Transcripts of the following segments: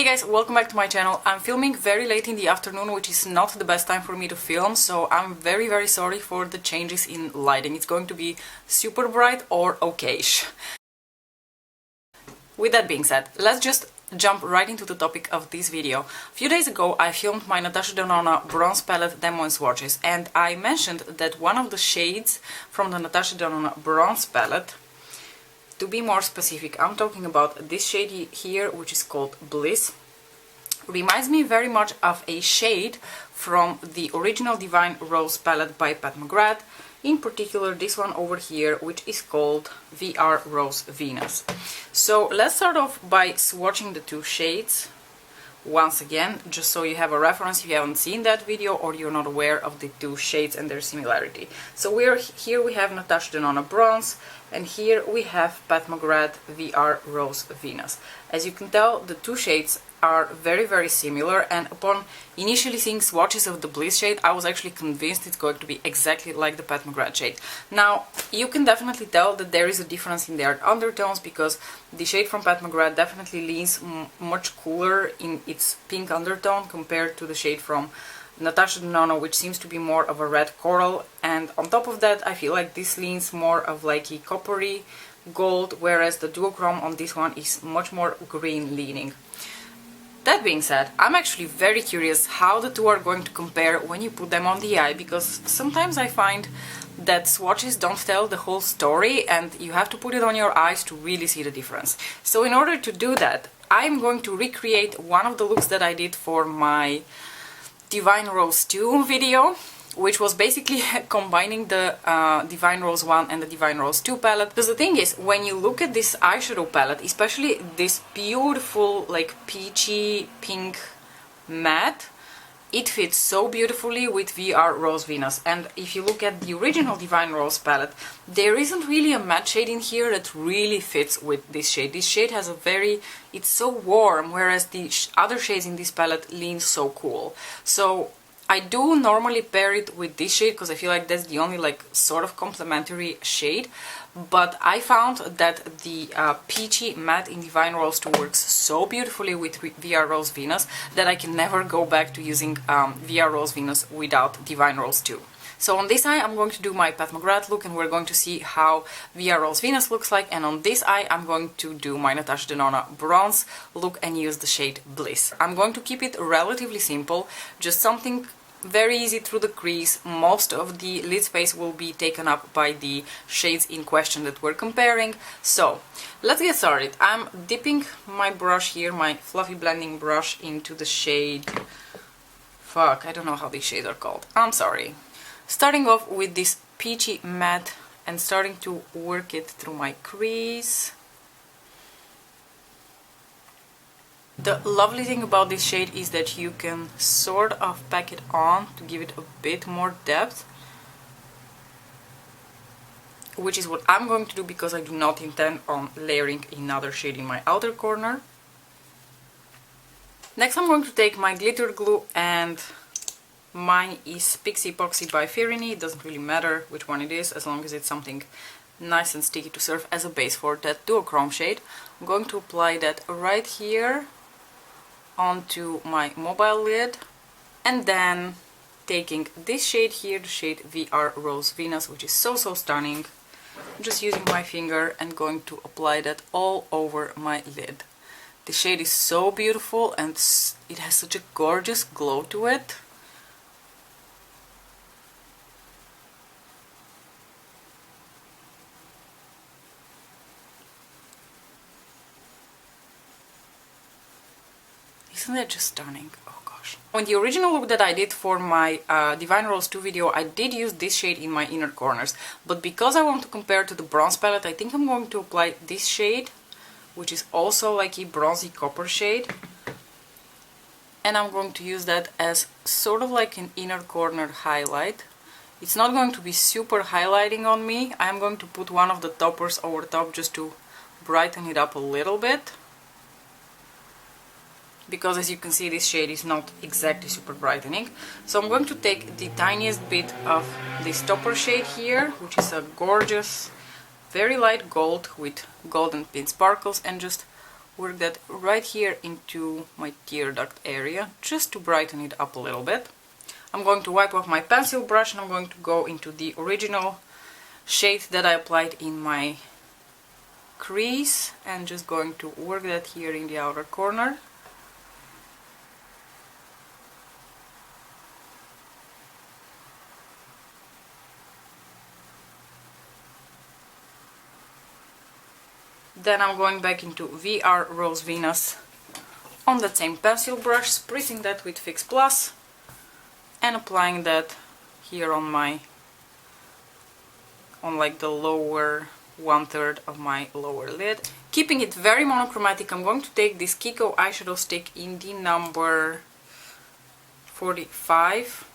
Hey guys, welcome back to my channel. I'm filming very late in the afternoon, which is not the best time for me to film, so I'm very sorry for the changes in lighting. It's going to be super bright or okayish. With that being said, let's just jump right into the topic of this video. A few days ago I filmed my Natasha Denona bronze palette demo and swatches, and I mentioned that one of the shades from the Natasha Denona bronze palette, to be more specific, I'm talking about this shade here, which is called Bliss, reminds me very much of a shade from the original Divine Rose palette by Pat McGrath, in particular this one over here, which is called VR Rose Venus. So let's start off by swatching the two shades once again, just so you have a reference if you haven't seen that video or you're not aware of the two shades and their similarity. So here we have Natasha Denona Bronze, and here we have Pat McGrath VR Rose Venus. As you can tell, the two shades are very similar, and upon initially seeing swatches of the Bliss shade, I was actually convinced it's going to be exactly like the Pat McGrath shade. Now, you can definitely tell that there is a difference in their undertones, because the shade from Pat McGrath definitely leans much cooler in its pink undertone compared to the shade from Natasha Denona, which seems to be more of a red coral, and on top of that I feel like this leans more of like a coppery gold, whereas the duochrome on this one is much more green leaning. That being said, I'm actually very curious how the two are going to compare when you put them on the eye, because sometimes I find that swatches don't tell the whole story and you have to put it on your eyes to really see the difference. So in order to do that, I'm going to recreate one of the looks that I did for my Divine Rose 2 video, which was basically combining the Divine Rose 1 and the Divine Rose 2 palette. Because the thing is, when you look at this eyeshadow palette, especially this beautiful like peachy pink matte, it fits so beautifully with VR Rose Venus. And if you look at the original Divine Rose palette, there isn't really a matte shade in here that really fits with this shade. This shade has a it's so warm, whereas the other shades in this palette lean so cool. So I do normally pair it with this shade because I feel like that's the only like sort of complementary shade, but I found that the peachy matte in Divine Rose 2 works so beautifully with VR Rose Venus that I can never go back to using VR Rose Venus without Divine Rose 2. So on this eye I'm going to do my Pat McGrath look, and we're going to see how VR Rose Venus looks like, and on this eye I'm going to do my Natasha Denona Bronze look and use the shade Bliss. I'm going to keep it relatively simple, just something very easy through the crease. Most of the lid space will be taken up by the shades in question that we're comparing. So let's get started. I'm dipping my brush here, my fluffy blending brush, into the shade... Fuck, I don't know how these shades are called. I'm sorry. Starting off with this peachy matte and starting to work it through my crease. The lovely thing about this shade is that you can sort of pack it on to give it a bit more depth, which is what I'm going to do because I do not intend on layering another shade in my outer corner. Next I'm going to take my glitter glue, and mine is Pixie Poxy by Firini. It doesn't really matter which one it is, as long as it's something nice and sticky to serve as a base for that duochrome shade. I'm going to apply that right here onto my mobile lid, and then taking this shade here, the shade VR Rose Venus, which is so stunning, I'm just using my finger and going to apply that all over my lid. The shade is so beautiful and it has such a gorgeous glow to it. Isn't that just stunning? Oh gosh. On the original look that I did for my Divine Rose 2 video, I did use this shade in my inner corners, but because I want to compare to the bronze palette, I think I'm going to apply this shade, which is also like a bronzy copper shade, and I'm going to use that as sort of like an inner corner highlight. It's not going to be super highlighting on me. I'm going to put one of the toppers over top just to brighten it up a little bit, because as you can see this shade is not exactly super brightening. So I'm going to take the tiniest bit of this topper shade here, which is a gorgeous very light gold with golden pin sparkles, and just work that right here into my tear duct area, just to brighten it up a little bit. I'm going to wipe off my pencil brush and I'm going to go into the original shade that I applied in my crease and just going to work that here in the outer corner. Then I'm going back into VR Rose Venus on that same pencil brush, spritzing that with Fix Plus and applying that here on like the lower 1/3 of my lower lid. Keeping it very monochromatic, I'm going to take this Kiko eyeshadow stick in the number 45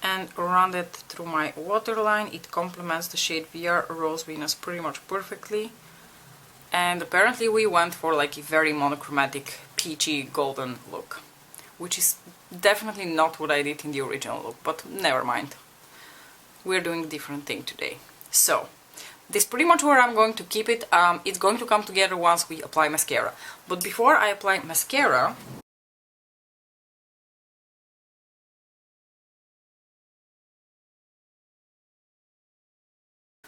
and run it through my waterline. It complements the shade VR Rose Venus pretty much perfectly. And apparently we went for like a very monochromatic peachy golden look, which is definitely not what I did in the original look, but never mind. We're doing a different thing today. So, this is pretty much where I'm going to keep it. It's going to come together once we apply mascara. But before I apply mascara,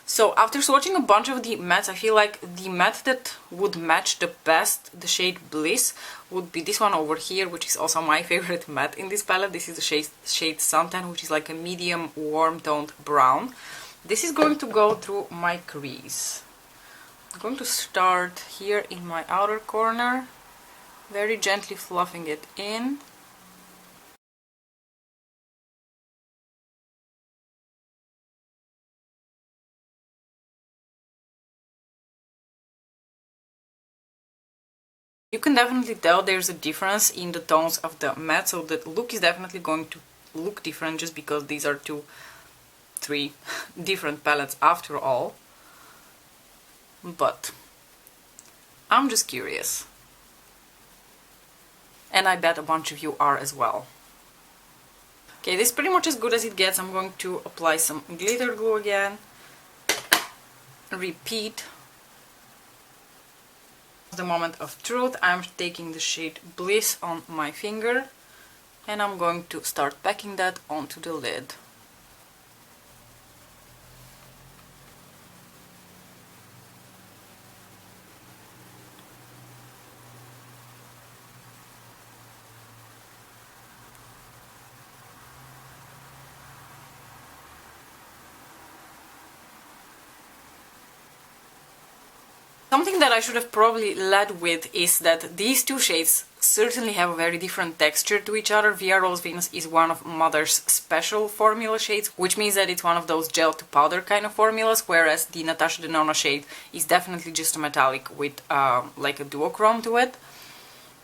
so after swatching a bunch of the mattes, I feel like the matte that would match the best the shade Bliss would be this one over here, which is also my favorite matte in this palette. This is the shade Suntan, which is like a medium warm toned brown. This is going to go through my crease. I'm going to start here in my outer corner, very gently fluffing it in. You can definitely tell there's a difference in the tones of the matte, so the look is definitely going to look different just because these are three different palettes after all. But I'm just curious. And I bet a bunch of you are as well. Okay, this is pretty much as good as it gets. I'm going to apply some glitter glue again. Repeat. The moment of truth, I'm taking the shade Bliss on my finger and I'm going to start packing that onto the lid. Something that I should have probably led with is that these two shades certainly have a very different texture to each other. VR Rose Venus is one of Mother's special formula shades, which means that it's one of those gel to powder kind of formulas, whereas the Natasha Denona shade is definitely just a metallic with like a duochrome to it.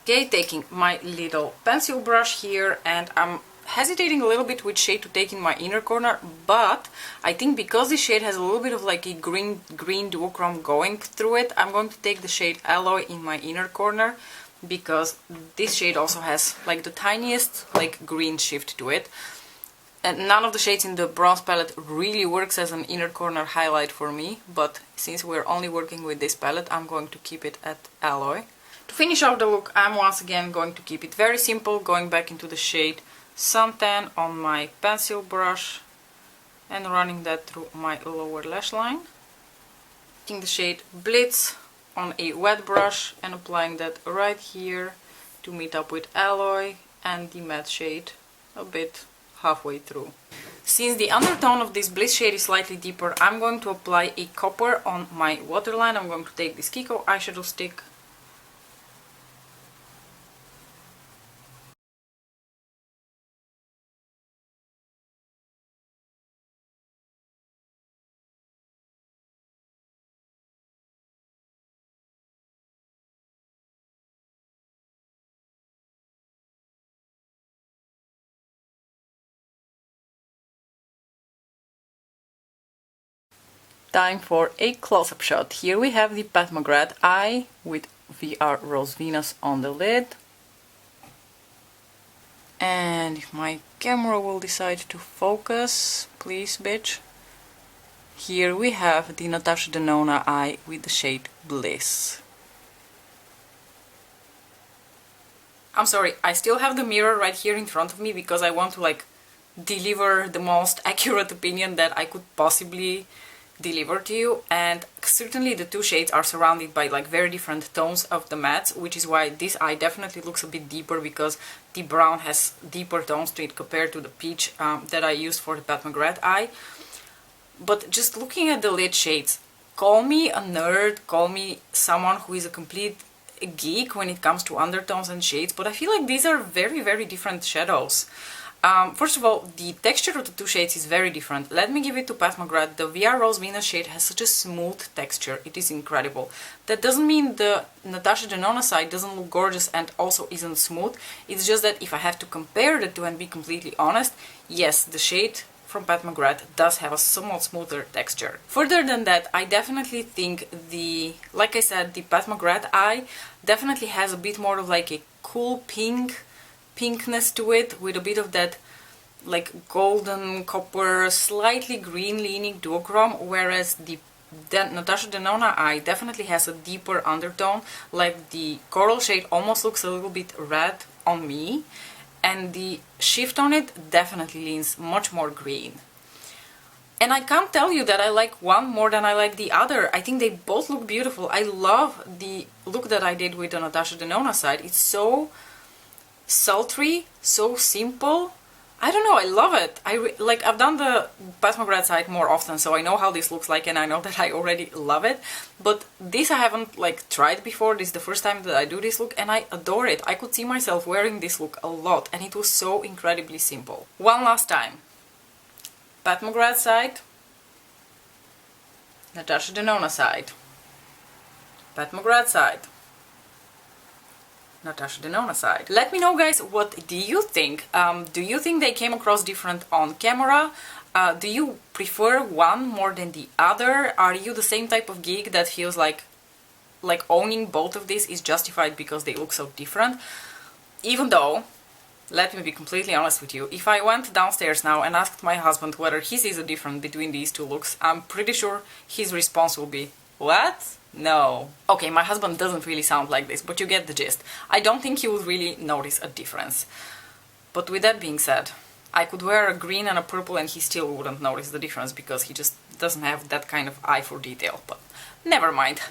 Okay, taking my little pencil brush here, and I'm hesitating a little bit which shade to take in my inner corner, but I think because this shade has a little bit of like a green duochrome going through it, I'm going to take the shade Alloy in my inner corner, because this shade also has like the tiniest like green shift to it. And none of the shades in the bronze palette really works as an inner corner highlight for me, but since we're only working with this palette, I'm going to keep it at Alloy. To finish off the look, I'm once again going to keep it very simple, going back into the shade Suntan on my pencil brush and running that through my lower lash line. Taking the shade Blitz on a wet brush and applying that right here to meet up with Alloy and the matte shade a bit halfway through. Since the undertone of this Bliss shade is slightly deeper, I'm going to apply a copper on my waterline. I'm going to take this Kiko eyeshadow stick Time for a close-up shot. Here we have the Pat McGrath eye with VR Rose Venus on the lid. And if my camera will decide to focus, please bitch. Here we have the Natasha Denona eye with the shade Bliss. I'm sorry, I still have the mirror right here in front of me because I want to like deliver the most accurate opinion that I could possibly deliver to you, and certainly the two shades are surrounded by like very different tones of the mattes, which is why this eye definitely looks a bit deeper because the brown has deeper tones to it compared to the peach that I used for the Pat McGrath eye. But just looking at the lid shades, call me a nerd, call me someone who is a complete geek when it comes to undertones and shades, but I feel like these are very, very different shadows. First of all, the texture of the two shades is very different. Let me give it to Pat McGrath. The VR Rose Venus shade has such a smooth texture. It is incredible. That doesn't mean the Natasha Denona side doesn't look gorgeous and also isn't smooth. It's just that if I have to compare the two and be completely honest, yes, the shade from Pat McGrath does have a somewhat smoother texture. Further than that, I definitely think like I said, the Pat McGrath eye definitely has a bit more of like a cool pinkness to it, with a bit of that like golden copper, slightly green leaning duochrome, whereas the Natasha Denona eye definitely has a deeper undertone, like the coral shade almost looks a little bit red on me, and the shift on it definitely leans much more green. And I can't tell you that I like one more than I like the other. I think they both look beautiful. I love the look that I did with the Natasha Denona side. It's so sultry, so simple. I don't know, I love it. I've done the Pat McGrath side more often, so I know how this looks like and I know that I already love it. But this I haven't like tried before. This is the first time that I do this look and I adore it. I could see myself wearing this look a lot and it was so incredibly simple. One last time. Pat McGrath side, Natasha Denona side. Pat McGrath side, Natasha Denona side. Let me know, guys, what do you think? Do you think they came across different on camera? Do you prefer one more than the other? Are you the same type of geek that feels like owning both of these is justified because they look so different? Even though, let me be completely honest with you, if I went downstairs now and asked my husband whether he sees a difference between these two looks, I'm pretty sure his response will be, "What? No." Okay, my husband doesn't really sound like this, but you get the gist. I don't think he would really notice a difference. But with that being said, I could wear a green and a purple and he still wouldn't notice the difference because he just doesn't have that kind of eye for detail. But never mind.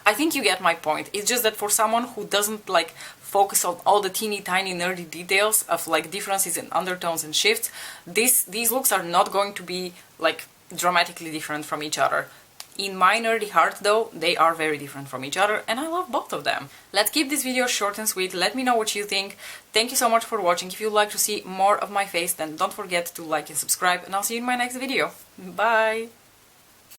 I think you get my point. It's just that for someone who doesn't like focus on all the teeny tiny nerdy details of like differences in undertones and shifts, these looks are not going to be like dramatically different from each other. In my nerdy heart though, they are very different from each other and I love both of them. Let's keep this video short and sweet. Let me know what you think. Thank you so much for watching. If you'd like to see more of my face, then don't forget to like and subscribe, and I'll see you in my next video. Bye!